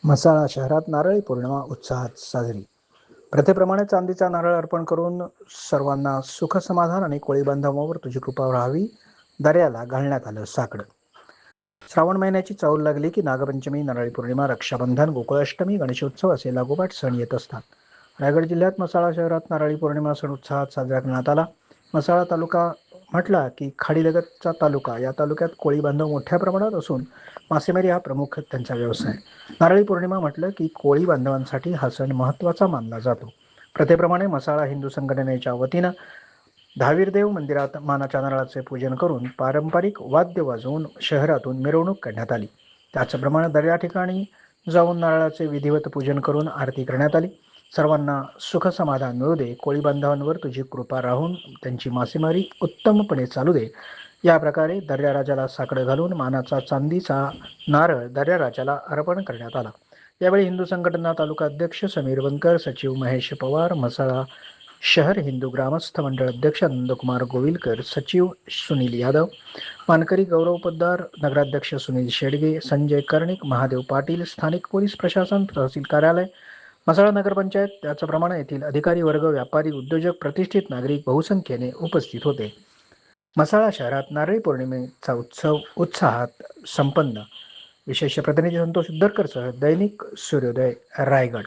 म्हसाळा शहरात नारळी पौर्णिमा उत्साहात साजरी. प्रथेप्रमाणे चांदीचा नारळ अर्पण करून सर्वांना सुख समाधान आणि कोळी बांधवांवर तुझी कृपा राहावी दर्याला घालण्यात आलं साकडं. श्रावण महिन्याची चाहूल लागली की नागपंचमी, नारळी पौर्णिमा, रक्षाबंधन, गोकुळाष्टमी, गणेशोत्सव असे लागोपाठ सण येत असतात. रायगड जिल्ह्यात म्हसाळा शहरात नारळी पौर्णिमा सण उत्साहात साजरा करण्यात आला. म्हसाळा तालुका म्हटला की खाडीलगतचा तालुका. या तालुक्यात कोळी बांधव मोठ्या प्रमाणात असून मासेमारी हा प्रमुख त्यांचा व्यवसाय. नारळी पौर्णिमा म्हटलं की कोळी बांधवांसाठी हा सण महत्त्वाचा मानला जातो. प्रथेप्रमाणे म्हसाळा हिंदू संघटनेच्या वतीनं दहावीरदेव मंदिरात मानाच्या नारळाचे पूजन करून पारंपरिक वाद्य वाजवून शहरातून मिरवणूक काढण्यात आली. त्याचप्रमाणे दर्या ठिकाणी जाऊन नारळाचे विधिवत पूजन करून आरती करण्यात आली. सर्वांना सुख समाधान मिळू दे, कोळी बांधवांवर तुझी कृपा राहून त्यांची मासेमारी उत्तमपणे चालू दे, या प्रकारे दर्याराजाला साकडं घालून मानाचा चांदीचा नारळ दर्याराजाला अर्पण करण्यात आला. यावेळी हिंदू संघटना तालुका अध्यक्ष समीर बनकर, सचिव महेश पवार, म्हसाळा शहर हिंदू ग्रामस्थ मंडळ अध्यक्ष नंदकुमार गोविलकर, सचिव सुनील यादव, मानकरी गौरव पोद्दार, नगराध्यक्ष सुनील शेडगे, संजय कर्णिक, महादेव पाटील, स्थानिक पोलीस प्रशासन, तहसील कार्यालय, म्हसाळा नगरपंचायत, त्याचप्रमाणे येथील अधिकारी वर्ग, व्यापारी, उद्योजक, प्रतिष्ठित नागरिक बहुसंख्येने उपस्थित होते. म्हसाळा शहरात नारळी पौर्णिमेचा उत्सव उत्साहात संपन्न. विशेष प्रतिनिधी संतोष उद्दरकरसह दैनिक सूर्योदय, रायगड.